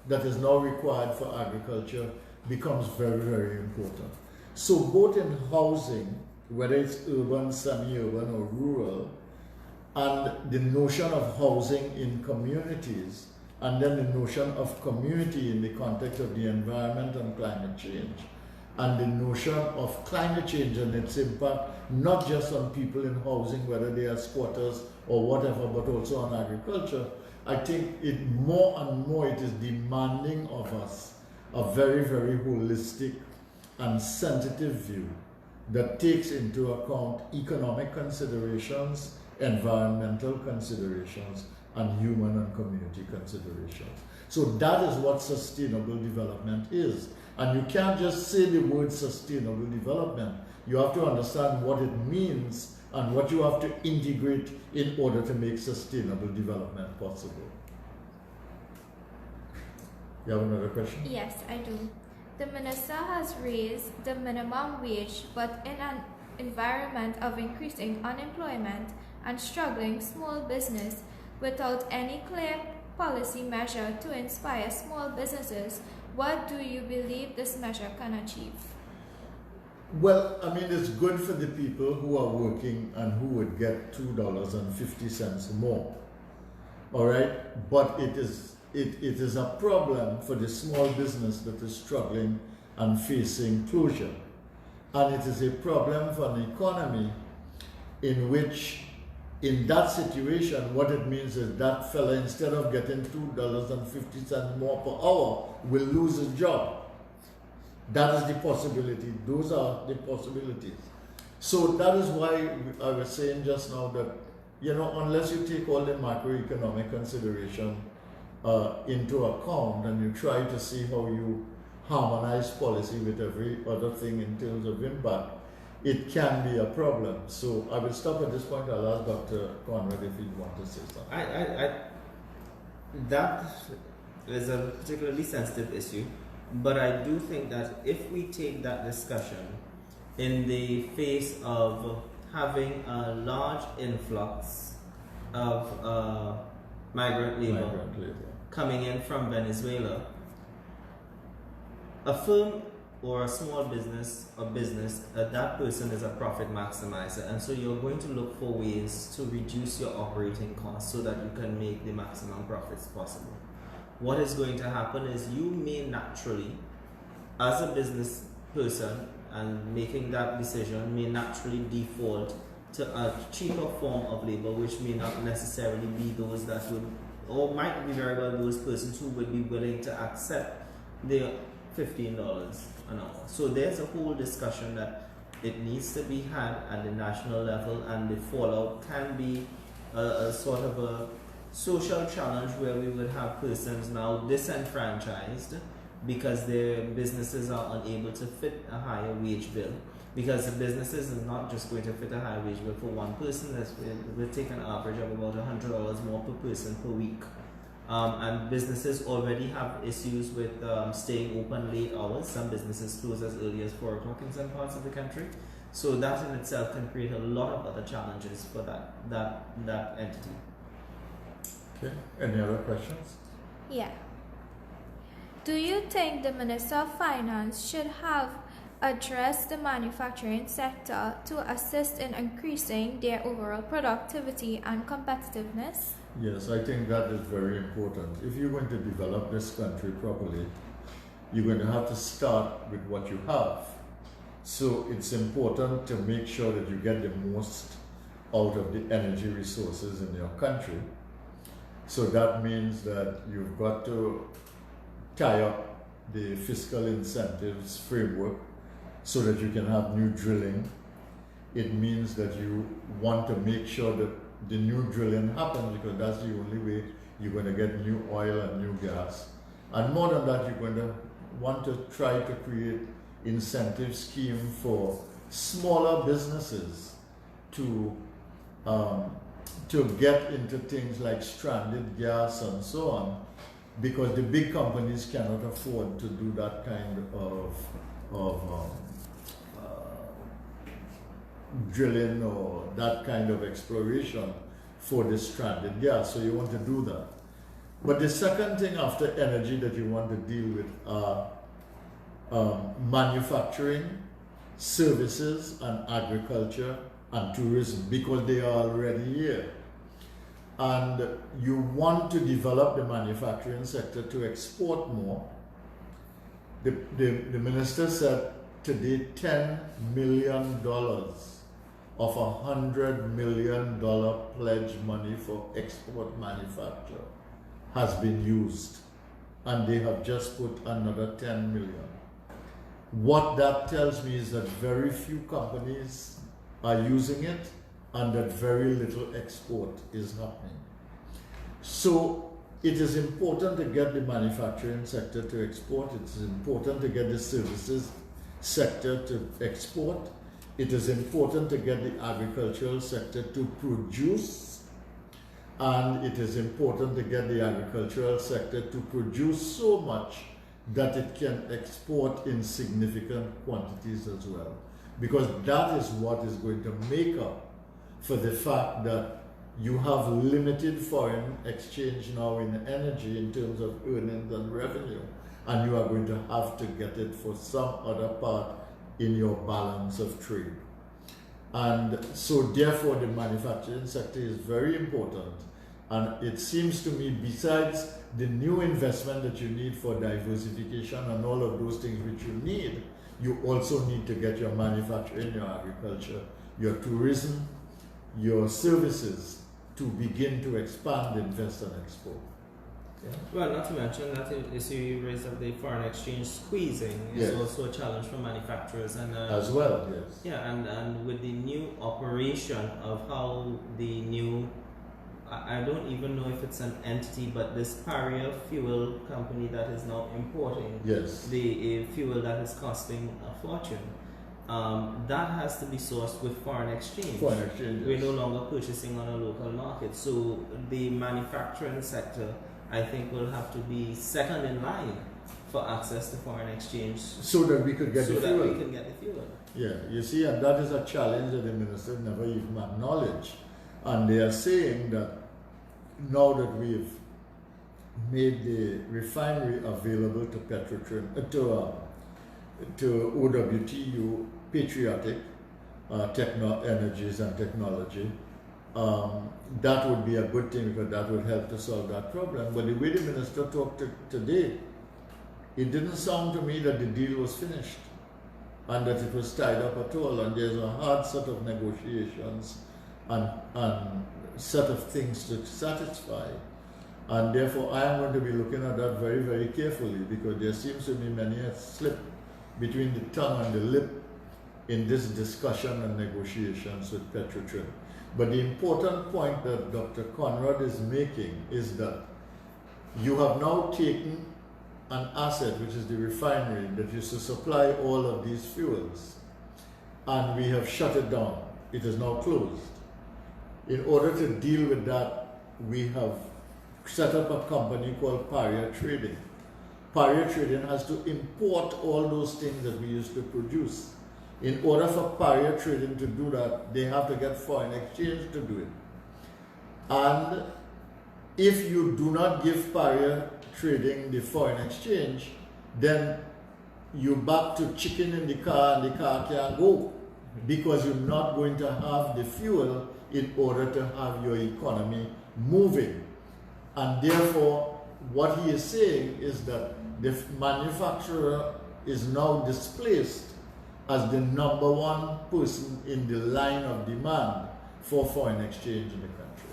that is now required for agriculture becomes very, very important. So both in housing, whether it's urban, semi-urban or rural, and the notion of housing in communities, and then the notion of community in the context of the environment and climate change, and the notion of climate change and its impact, not just on people in housing, whether they are squatters or whatever, but also on agriculture. I think more and more it is demanding of us a very, very holistic and sensitive view that takes into account economic considerations, environmental considerations, and human and community considerations. So that is what sustainable development is. And you can't just say the word sustainable development. You have to understand what it means and what you have to integrate in order to make sustainable development possible. You have another question? Yes, I do. The minister has raised the minimum wage, but in an environment of increasing unemployment and struggling small business without any clear policy measure to inspire small businesses, what do you believe this measure can achieve? Well, I mean, it's good for the people who are working and who would get $2.50 more. All right? But it is a problem for the small business that is struggling and facing closure. And it is a problem for an economy in which, in that situation, what it means is that fella, instead of getting $2.50 more per hour, will lose his job. That is the possibility. Those are the possibilities. So that is why I was saying just now that, you know, unless you take all the macroeconomic consideration into account and you try to see how you harmonize policy with every other thing in terms of impact, it can be a problem. So I will stop at this point. I'll ask Dr. Conrad if he wants to say something. That is a particularly sensitive issue, but I do think that if we take that discussion in the face of having a large influx of migrant labor coming in from Venezuela, a firm or a small business or business, that person is a profit maximizer, and so you're going to look for ways to reduce your operating costs so that you can make the maximum profits possible. What is going to happen is you may naturally, as a business person and making that decision, may naturally default to a cheaper form of labor, which may not necessarily be those that would, or might be very well those persons who would be willing to accept the $15 an hour. So there's a whole discussion that it needs to be had at the national level, and the fallout can be a sort of a social challenge where we would have persons now disenfranchised because their businesses are unable to fit a higher wage bill. Because the businesses is not just going to fit a higher wage bill for one person. We'll take an average of about $100 more per person per week. And businesses already have issues with staying open late hours. Some businesses close as early as 4 o'clock in some parts of the country. So that in itself can create a lot of other challenges for that entity. Okay, any other questions? Yeah. Do you think the Minister of Finance should have addressed the manufacturing sector to assist in increasing their overall productivity and competitiveness? Yes, I think that is very important. If you're going to develop this country properly, you're going to have to start with what you have. So it's important to make sure that you get the most out of the energy resources in your country. So that means that you've got to tie up the fiscal incentives framework so that you can have new drilling. It means that you want to make sure that the new drilling happens, because that's the only way you're going to get new oil and new gas. And more than that, you're going to want to try to create incentive scheme for smaller businesses to get into things like stranded gas and so on, because the big companies cannot afford to do that kind of drilling or that kind of exploration for the stranded gas. So you want to do that. But the second thing after energy that you want to deal with are manufacturing, services, and agriculture and tourism, because they are already here. And you want to develop the manufacturing sector to export more. The minister said today $10 million of $100 million pledge money for export manufacture has been used, and they have just put another 10 million. What that tells me is that very few companies are using it, and that very little export is happening. So it is important to get the manufacturing sector to export. It is important to get the services sector to export. It is important to get the agricultural sector to produce, and it is important to get the agricultural sector to produce so much that it can export in significant quantities as well, because that is what is going to make up for the fact that you have limited foreign exchange now in energy in terms of earnings and revenue, and you are going to have to get it for some other part in your balance of trade. And so therefore the manufacturing sector is very important, and it seems to me, besides the new investment that you need for diversification and all of those things which you need, you also need to get your manufacturing, your agriculture, your tourism, your services to begin to expand, invest and export. Yeah. Well, not to mention that issue you raised of the foreign exchange squeezing is also a challenge for manufacturers, and as well, yes. Yeah, and with the new operation of how the new, I don't even know if it's an entity, but this Paria fuel company that is now importing the fuel that is costing a fortune. That has to be sourced with foreign exchange. Foreign exchange. We're no longer purchasing on a local market, so the manufacturing sector I think will have to be second in line for access to foreign exchange So that we could get so the that fuel. we can get the fuel. Yeah, you see, and that is a challenge that the minister never even acknowledged. And they are saying that now that we've made the refinery available to to OWTU Patriotic Energies and Technology, that would be a good thing because that would help to solve that problem. But the way the minister talked today, it didn't sound to me that the deal was finished and that it was tied up at all. And there's a hard set of negotiations and set of things to satisfy. And therefore, I am going to be looking at that very, very carefully because there seems to be many a slip between the tongue and the lip in this discussion and negotiations with Petrotrin. But the important point that Dr. Conrad is making is that you have now taken an asset, which is the refinery, that used to supply all of these fuels, and we have shut it down. It is now closed. In order to deal with that, we have set up a company called Paria Trading. Paria Trading has to import all those things that we used to produce. In order for Paria Trading to do that, they have to get foreign exchange to do it. And if you do not give Paria Trading the foreign exchange, then you're back to chicken in the car and the car can't go because you're not going to have the fuel in order to have your economy moving. And therefore, what he is saying is that the manufacturer is now displaced as the number one person in the line of demand for foreign exchange in the country.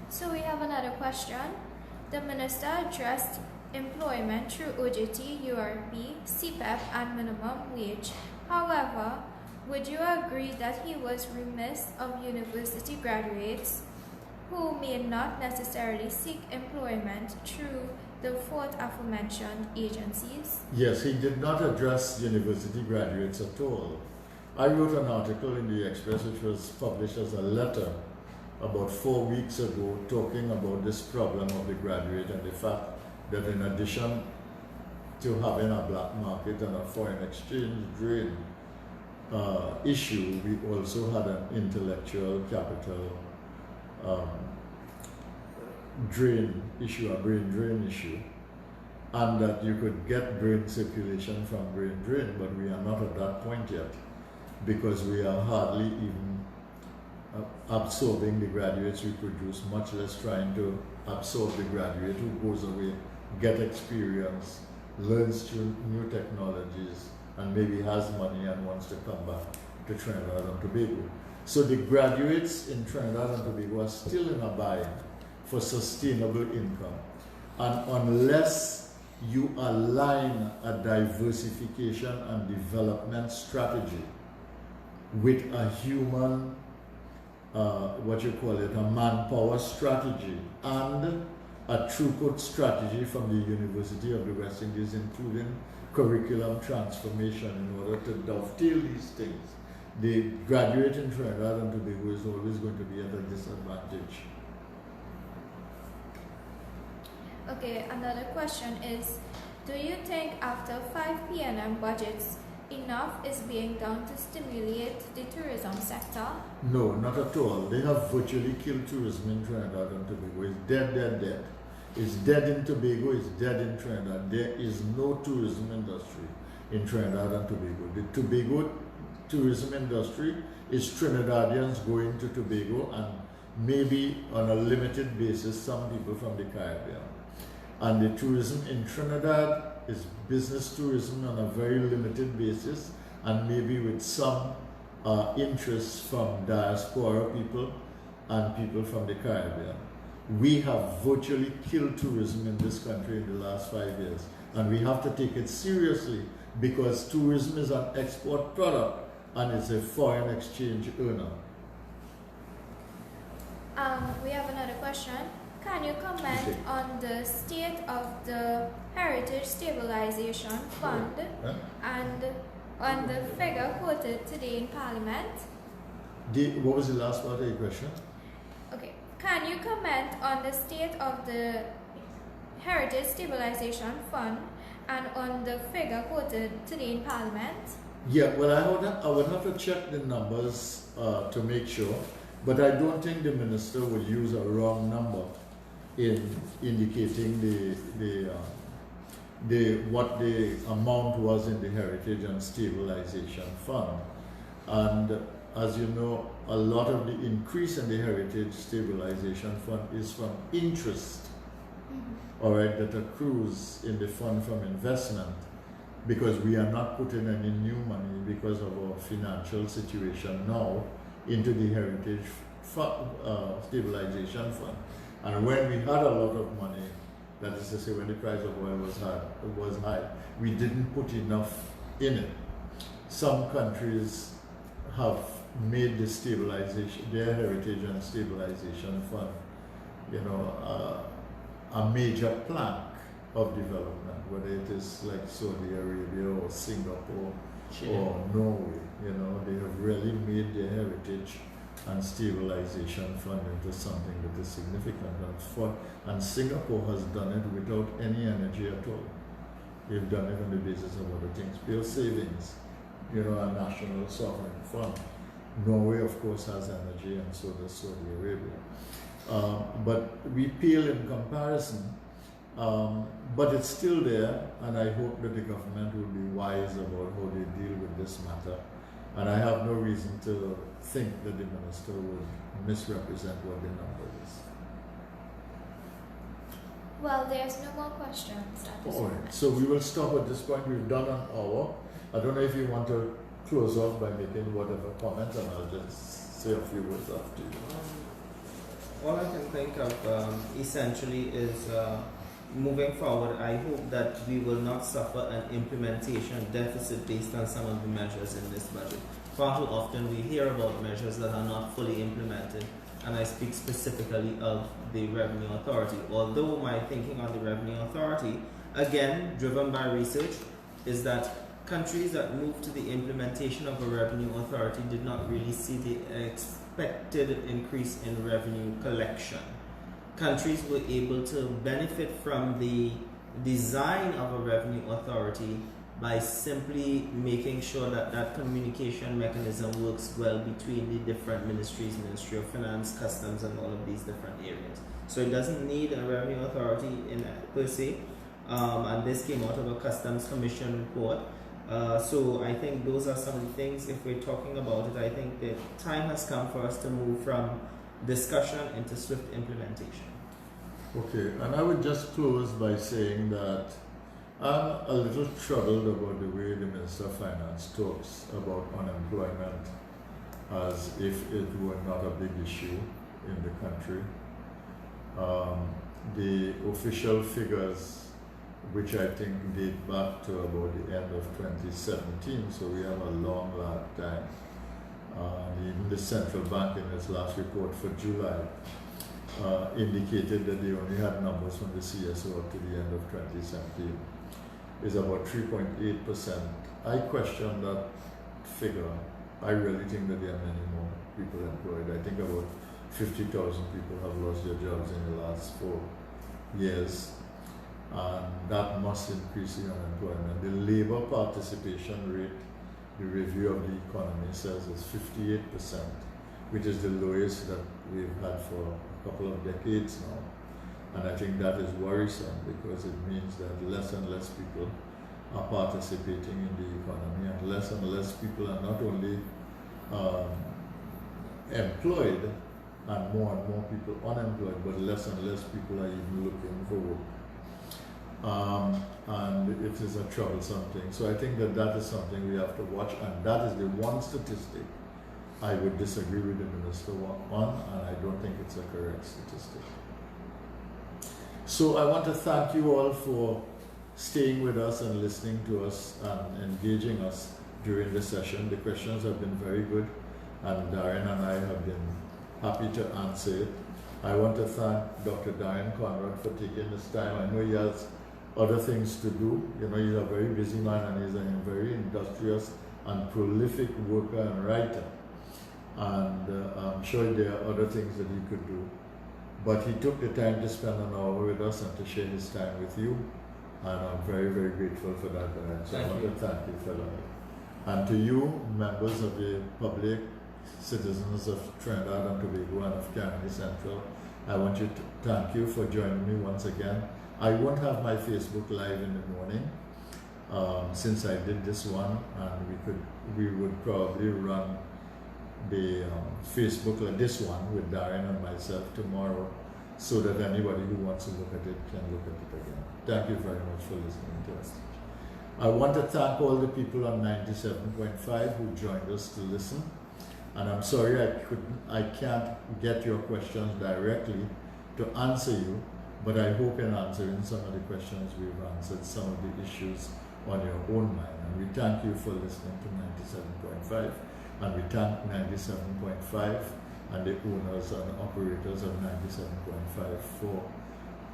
So we have another question. The minister addressed employment through OJT, URP, CPEP, and minimum wage. However, would you agree that he was remiss of university graduates who may not necessarily seek employment through the fourth aforementioned agencies? Yes, he did not address university graduates at all. I wrote an article in the Express which was published as a letter about 4 weeks ago talking about this problem of the graduate and the fact that in addition to having a black market and a foreign exchange drain issue, we also had an intellectual capital drain issue, a brain drain issue, and that you could get brain circulation from brain drain, but we are not at that point yet because we are hardly even absorbing the graduates we produce, much less trying to absorb the graduate who goes away, get experience, learns new technologies, and maybe has money and wants to come back to Trinidad and Tobago. So the graduates in Trinidad and Tobago are still in a bind for sustainable income. And unless you align a diversification and development strategy with a human, a manpower strategy and a throughput strategy from the University of the West Indies, including curriculum transformation in order to dovetail these things, the graduate in Trinidad and Tobago is always going to be at a disadvantage. Okay, another question is, do you think after 5 PNM budgets, enough is being done to stimulate the tourism sector? No, not at all. They have virtually killed tourism in Trinidad and Tobago. It's dead, dead, dead. It's dead in Tobago, it's dead in Trinidad. There is no tourism industry in Trinidad and Tobago. The Tobago tourism industry is Trinidadians going to Tobago and maybe on a limited basis some people from the Caribbean. And the tourism in Trinidad is business tourism on a very limited basis and maybe with some interest from diaspora people and people from the Caribbean. We have virtually killed tourism in this country in the last 5 years, and we have to take it seriously because tourism is an export product and it's a foreign exchange earner. We have another question. Can you comment on the state of the Heritage Stabilization Fund and on the figure quoted today in Parliament? What was the last part of your question? Okay. can you comment on the state of the Heritage Stabilization Fund and on the figure quoted today in Parliament? Yeah, well, I would have to check the numbers to make sure, but I don't think the minister would use a wrong number in indicating what the amount was in the Heritage and Stabilization Fund. And as you know, a lot of the increase in the Heritage Stabilization Fund is from interest, all right, that accrues in the fund from investment, because we are not putting any new money because of our financial situation now into the Heritage Stabilization Fund. And when we had a lot of money, that is to say when the price of oil was high, we didn't put enough in it. Some countries have made the stabilization, their Heritage and Stabilization Fund, you know, a major plank of development, whether it is like Saudi Arabia or Singapore or Norway. You know, they have really made their Heritage and Stabilization Fund into something that is significant. And Singapore has done it without any energy at all. They've done it on the basis of other things, pure savings, you know, a national sovereign fund. Norway, of course, has energy, and so does Saudi Arabia. But we pale in comparison, but it's still there, and I hope that the government will be wise about how they deal with this matter. And I have no reason to think that the minister would misrepresent what the number is. Well, there's no more questions at this All moment. right, so we will stop at this point. We've done an hour. I don't know if you want to close off by making whatever comments, and I'll just say a few words after you. All I can think of essentially is moving forward, I hope that we will not suffer an implementation deficit based on some of the measures in this budget. Far too often we hear about measures that are not fully implemented, and I speak specifically of the Revenue Authority. Although my thinking on the Revenue Authority, again driven by research, is that countries that moved to the implementation of a Revenue Authority did not really see the expected increase in revenue collection. Countries were able to benefit from the design of a revenue authority by simply making sure that that communication mechanism works well between the different ministries, Ministry of Finance, Customs, and all of these different areas. So it doesn't need a revenue authority per se, and this came out of a Customs Commission report. So I think those are some of the things. If we're talking about it, I think the time has come for us to move from discussion into swift implementation. Okay, and I would just close by saying that I'm a little troubled about the way the Minister of Finance talks about unemployment as if it were not a big issue in the country. The official figures, which I think date back to about the end of 2017, so we have a long time. Even the central bank in its last report for July indicated that they only had numbers from the CSO up to the end of 2017. Is about 3.8%. I question that figure. I really think that there are many more people employed. I think about 50,000 people have lost their jobs in the last 4 years. And that must increase the unemployment. The labor participation rate, the review of the economy says is 58%, which is the lowest that we've had for a couple of decades now. And I think that is worrisome because it means that less and less people are participating in the economy, and less people are not only employed and more people unemployed, but less and less people are even looking for work. And it is a troublesome thing. So I think that that is something we have to watch, and that is the one statistic I would disagree with the minister on, and I don't think it's a correct statistic. So I want to thank you all for staying with us and listening to us and engaging us during the session. The questions have been very good, and Darren and I have been happy to answer it. I want to thank Dr. Darren Conrad for taking this time. I know he has other things to do. You know, he's a very busy man, and he's a very industrious and prolific worker and writer. And I'm sure there are other things that he could do. but he took the time to spend an hour with us and to share his time with you, and I'm very, very grateful for that, Darren. So I want to thank you for that. And to you, members of the public, citizens of Trinidad and Tobago and of Caribbean Central, I want you to thank you for joining me once again. I won't have my Facebook Live in the morning since I did this one, and we would probably run the Facebook like this one with Darren and myself tomorrow, so that anybody who wants to look at it can look at it again. Thank you very much for listening to us. I want to thank all the people on 97.5 who joined us to listen. And I'm sorry I can't get your questions directly to answer you, but I hope in answering some of the questions we've answered some of the issues on your own mind. And we thank you for listening to 97.5, and we thank 97.5 and the owners and operators of 97.5 for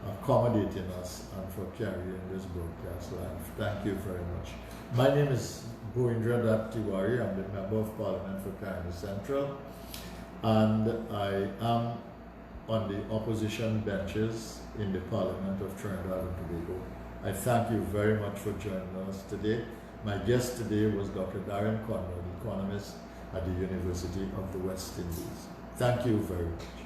accommodating us and for carrying this broadcast live. Thank you very much. My name is Bhoendradatt Tewarie. I'm the Member of Parliament for Caribbean Central, and I am on the opposition benches in the Parliament of Trinidad and Tobago. I thank you very much for joining us today. My guest today was Dr. Darren Conrad, economist at the University of the West Indies. Thank you very much.